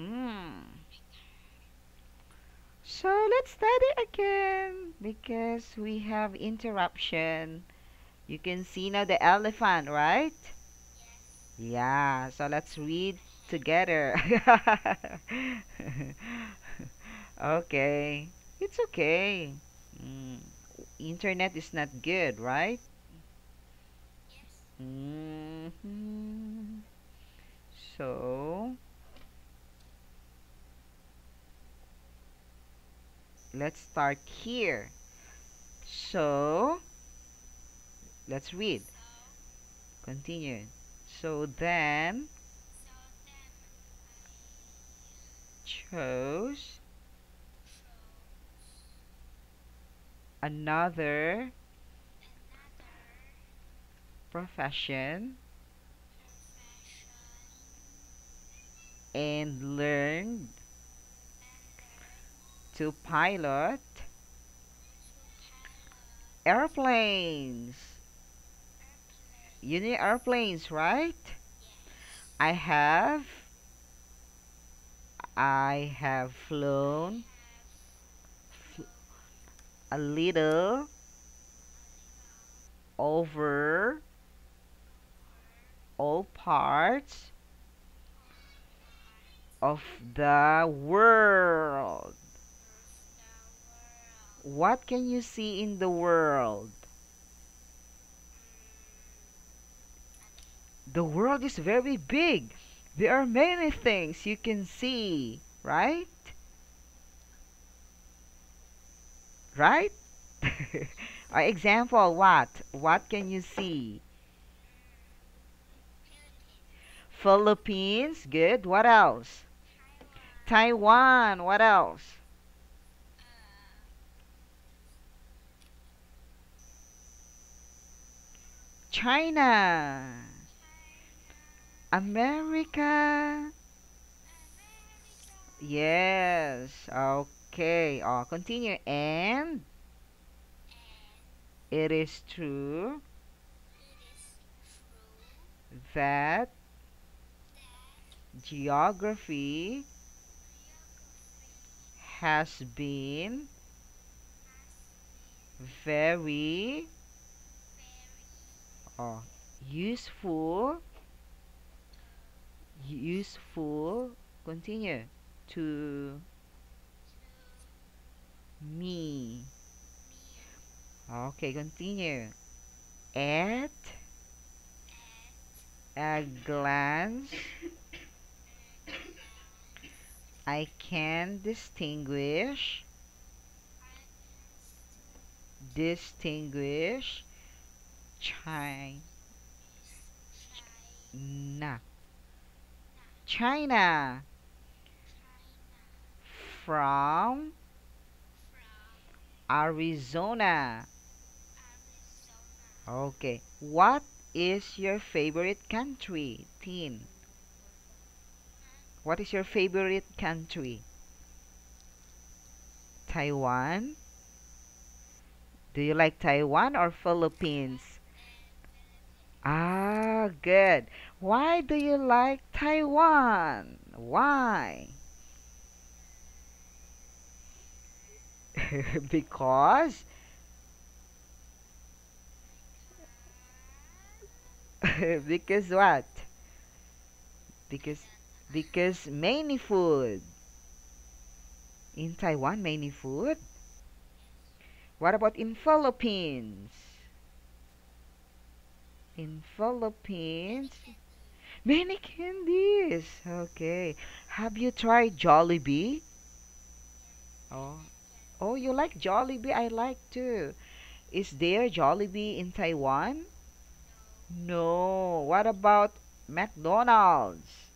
Mm. So let's study again because we have interruption. You can see now the elephant, right? Yeah, so let's read together. Okay. It's okay. Mm. Internet is not good, right? Hmm. So, let's start here. So, let's read. Continue. So then chose another profession and learned to pilot airplanes. You know airplanes, right? I have I have flown f- a little over all parts of the world. What can you see in the world? The world is very big. There are many things you can see, right? Right? Example, what? What can you see? Philippines, good. What else? Taiwan, what else? China, America. Yes. Okay. Continue. And it is true that geography has been very uh, useful, useful, continue, to me. Okay, continue. At a glance, I can distinguish China, China from Arizona. Okay. What is your favorite country, Teen? What is your favorite country? Taiwan? Do you like Taiwan or Philippines? Ah, good. Why do you like Taiwan? Why? Because because what? Because many food. In Taiwan, many food. What about in Philippines? In Philippines, many candies. Okay. Have you tried Jollibee? Oh. Oh, you like Jollibee? I like too. Is there Jollibee in Taiwan? No. What about McDonald's?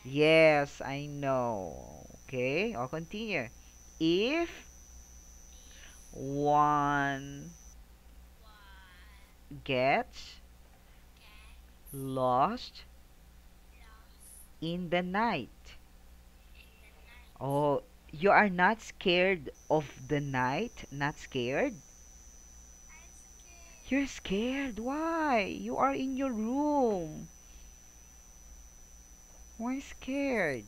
Yes, I know. Okay, I'll continue. If one gets lost in the night. Oh, you are not scared of the night? Not scared? You're scared. Why? You are in your room. Why scared?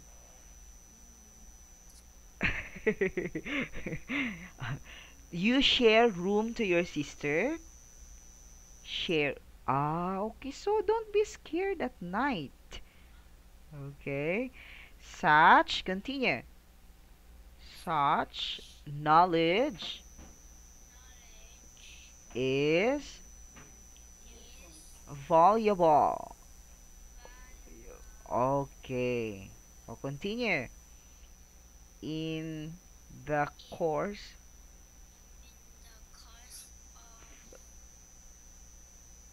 You share room to your sister? Share. Ah, okay. So don't be scared at night. Okay. Continue. Such knowledge is valuable. Okay. I'll continue. In the course,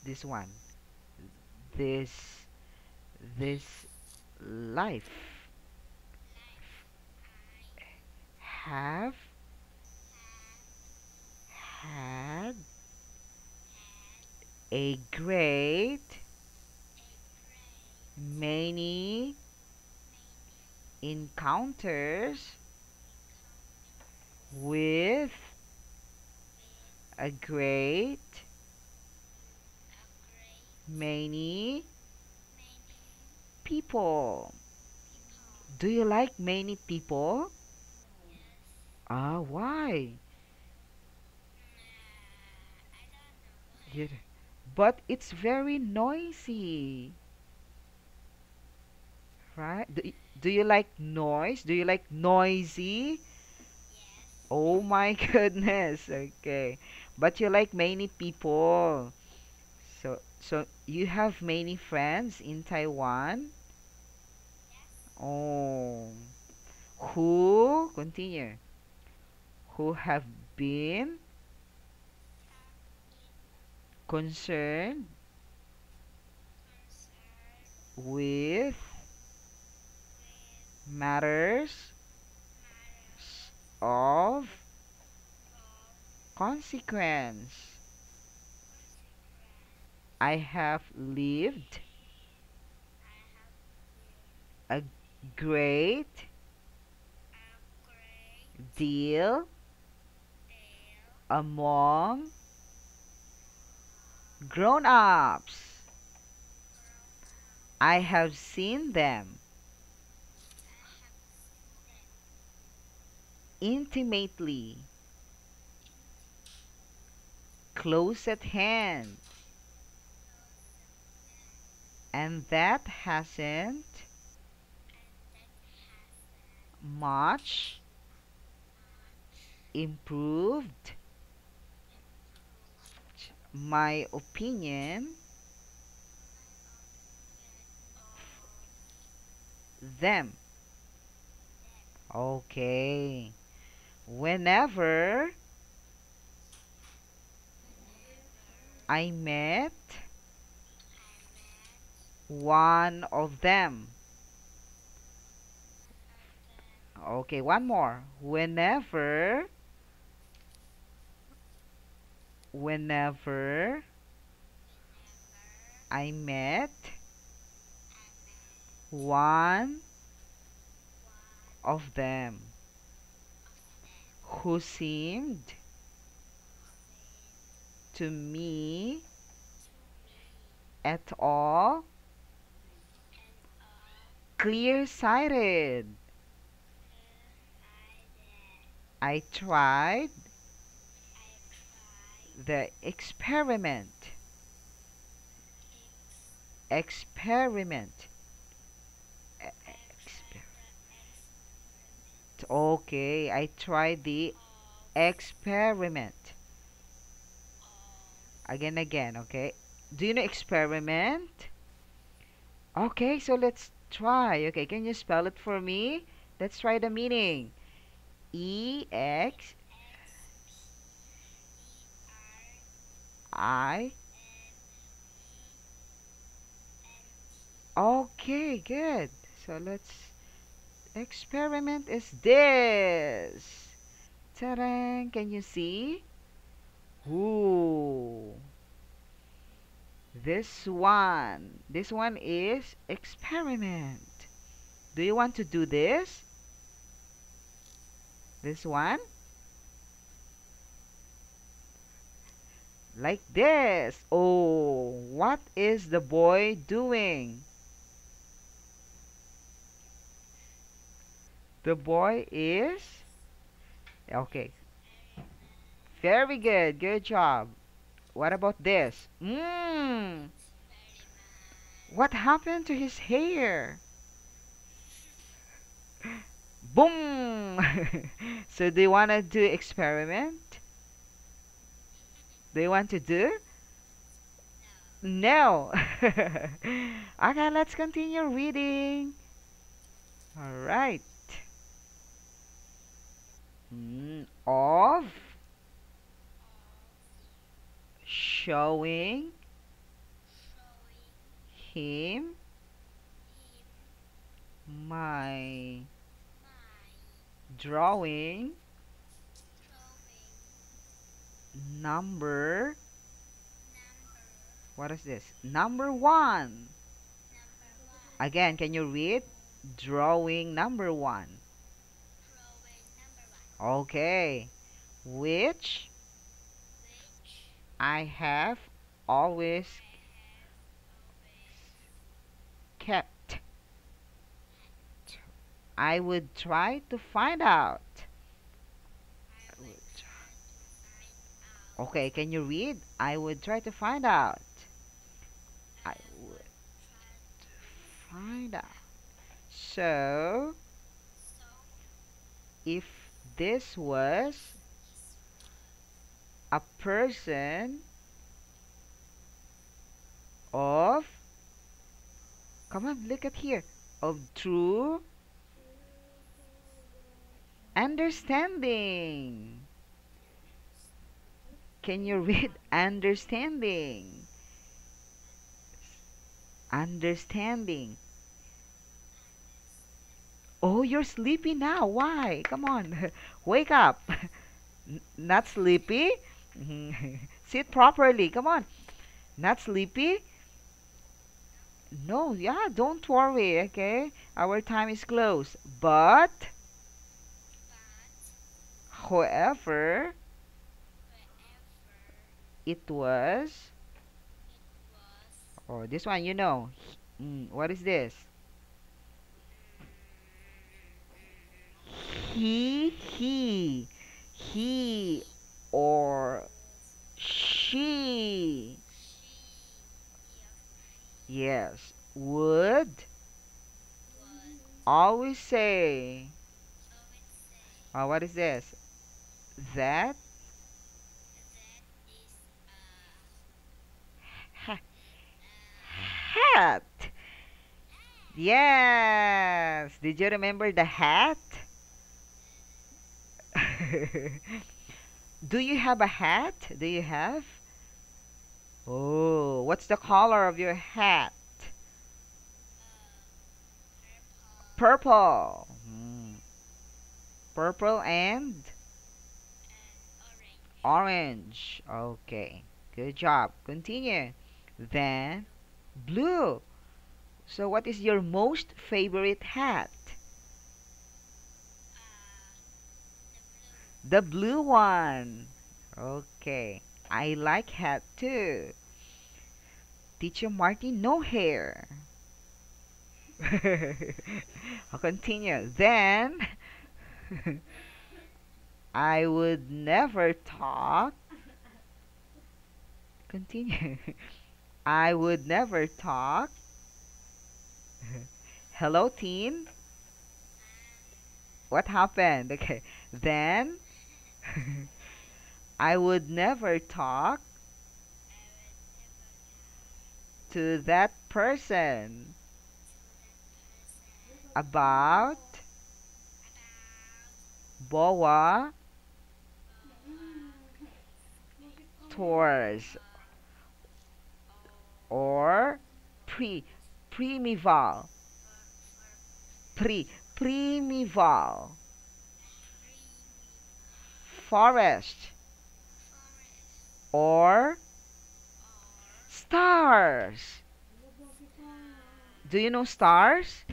this one, this, this life have had a great many encounters with a great many people. Do you like many people? Ah, why? Yeah. But it's very noisy, right? Do you like noise? Do you like noisy? Oh my goodness. Okay. But you like many people. So you have many friends in Taiwan? Oh. Continue. Who have been concerned with matters of consequence. I have lived a great deal among grown-ups. I have seen them intimately, close at hand, and that hasn't much improved my opinion them. Okay. Whenever I met one of them. Okay, one more. Whenever I met one of them who seemed to me at all clear-sighted. I tried the experiment. Experiment. Exper- okay, I tried the experiment. Again, okay? Do you know experiment? Okay, so let's try. Okay, can you spell it for me? Let's try the meaning. E X I. Okay, good. So let's experiment is this. Ta-da! Can you see? Ooh. This one. This one is experiment. Do you want to do this? This one? Like this. Oh, what is the boy doing? The boy is Okay. Very good. Good job. What about this? What happened to his hair? Boom! So do you want to do experiment? Do you want to do? No. Okay, let's continue reading. All right. Of showing him my drawing number. What is this? Number one. Again, can you read? Drawing number one. Okay. Which I have always kept. I would try to find out. Okay, can you read? I would try to find out. I would find out. So, if this was a person of, come on, look at here, of true understanding. Can you read understanding? Understanding. Oh, you're sleepy now. Why? Come on. Wake up. Not sleepy? Sit properly. Come on. Not sleepy? No, yeah, don't worry, okay? Our time is close. But however it was, oh, this one, you know. What is this? He or she, yes, would always say, oh, what is this? That ha hat. Yes. Did you remember the hat? Do you have a hat? Do you have? Oh, what's the color of your hat? Purple. Purple and orange. Okay. Good job. Continue. Then blue. So what is your most favorite hat? The blue one. Okay. I like hat too. Teacher Martin, no hair. I'll continue. Then I would never talk. Continue. I would never talk. Hello, teen. What happened? Okay. Then I would never talk to that person about boa tours or primeval primeval forest or stars. Do you know stars?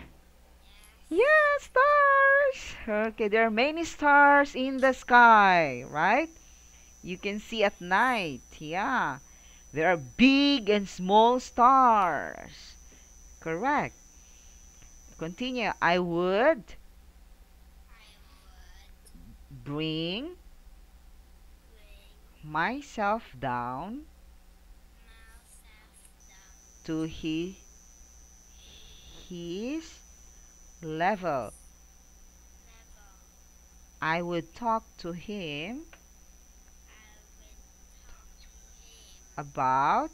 Yeah, stars. Okay, there are many stars in the sky, right? You can see at night. Yeah. There are big and small stars. Correct. Continue. I would bring myself down to his level. I would talk to him about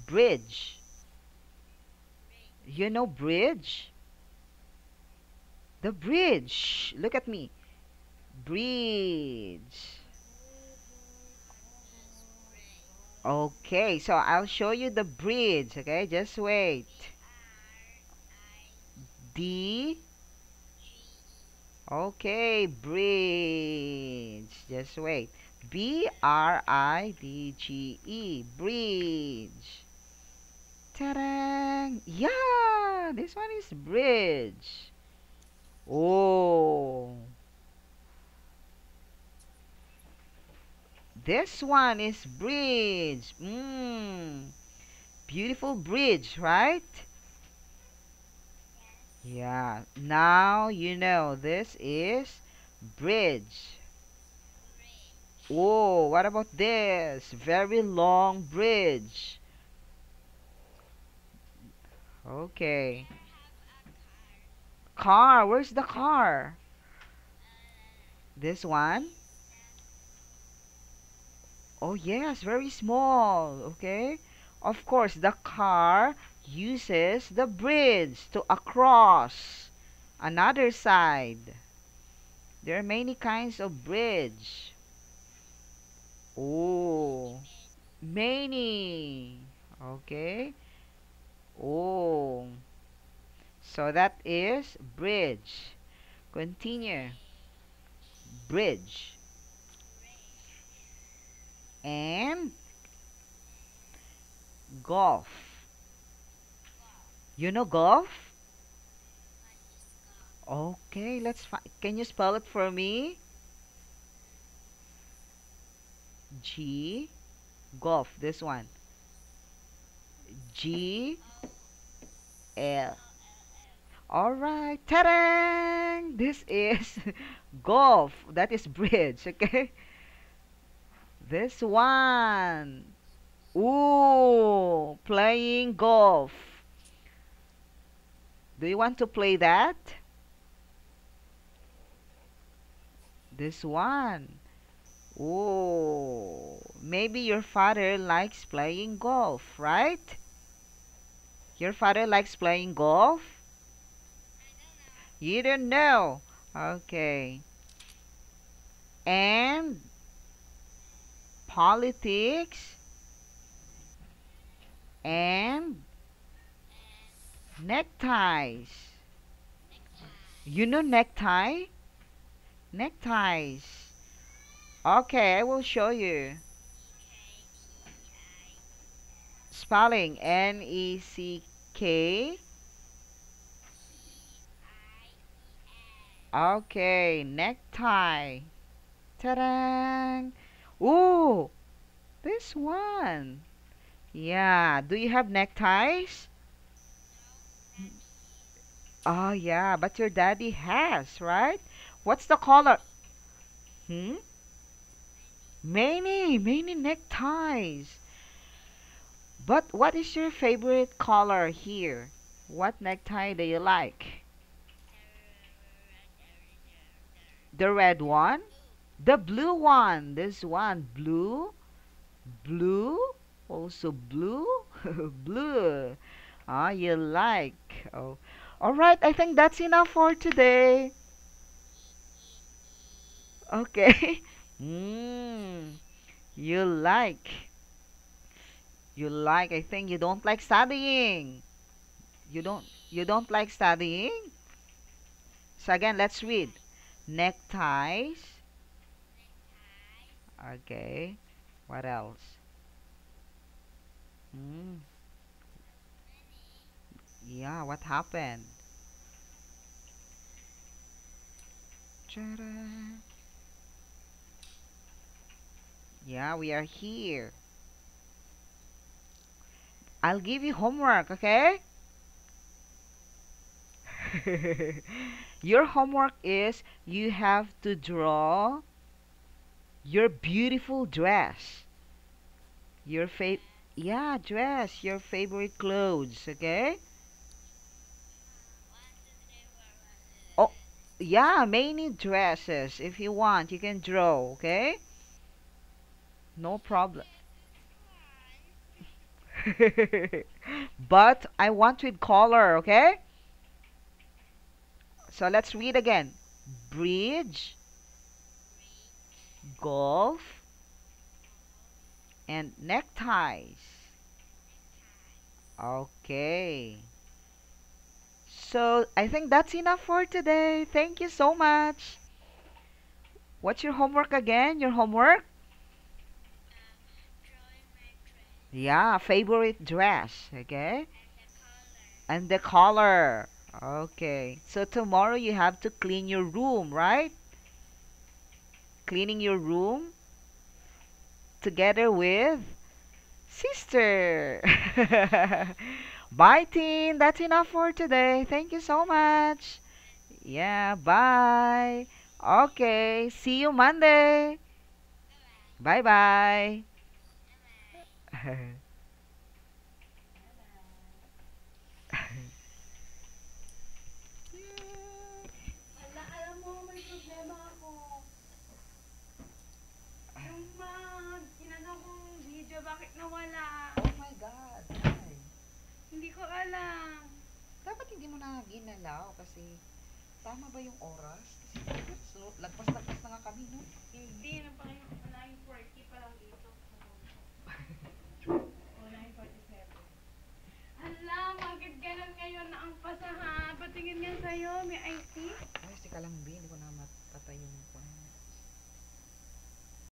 bridge. You know bridge? The bridge. Look at me. Bridge. Okay, so I'll show you the bridge. Okay, just wait. D. Okay, bridge. Just wait. B-R-I-D-G-E. Bridge. Ta-da! Yeah, this one is bridge. Oh, this one is bridge. Beautiful bridge, right? Yeah, now you know this is bridge. Oh, what about this? Very long bridge. Okay. Car, where's the car? This one? Oh, yes, very small. Okay. Of course, the car uses the bridge to across another side. There are many kinds of bridge. Oh, many. Okay. Oh, so that is bridge. Continue. Bridge. And golf. You know golf? Okay, let's find. Can you spell it for me? G, golf. This one. G L. All right. Ta-dang! This is golf. That is bridge. Okay. This one. Ooh, playing golf. Do you want to play that? This one. Oh, maybe your father likes playing golf, right? Your father likes playing golf? You don't know. Okay. And politics and neckties. You know necktie? Neckties. Okay, I will show you. Spelling Neck. Okay, necktie. Ta-da! Ooh, this one. Yeah, do you have neckties? Oh, yeah, but your daddy has, right? What's the color? Hmm? Many neckties. But what is your favorite color here? What necktie do you like? The red one? The blue one. This one. Blue. Blue. Also blue. Blue. Ah, you like. Oh. All right, I think that's enough for today. Okay. Mm, you like. You like. I think you don't like studying. You don't like studying? So again, let's read. Neckties. Okay. What else? Mm, yeah, what happened? Ta-da. Yeah, we are here. I'll give you homework, okay? Your homework is you have to draw your beautiful dress. Your yeah, dress, your favorite clothes, okay? Oh, yeah, many dresses. If you want, you can draw, okay? No problem. But I want with color, okay? So let's read again. Bridge, golf, and neckties. Okay. So I think that's enough for today. Thank you so much. What's your homework again? Your homework? Yeah, favorite dress. Okay. And the color. Okay. So tomorrow you have to clean your room, right? Cleaning your room together with sister. Bye, teen. That's enough for today. Thank you so much. Yeah, bye. Okay, see you Monday. Bye bye. Ala, alam mo, may problema ako. Yung inano kong video, bakit nawala? Oh my God. Ay. Hindi ko alam. Dapat hindi mo na ginalaw kasi tama ba yung oras? Kasi so, lagpas-lagpas na nga kami, no? Hindi, na pa kayo, 9:40 pa lang dito. O, 9:47. Ala, bakit ganun ngayon na ang pasahan? Patingin nga sa'yo, may IT.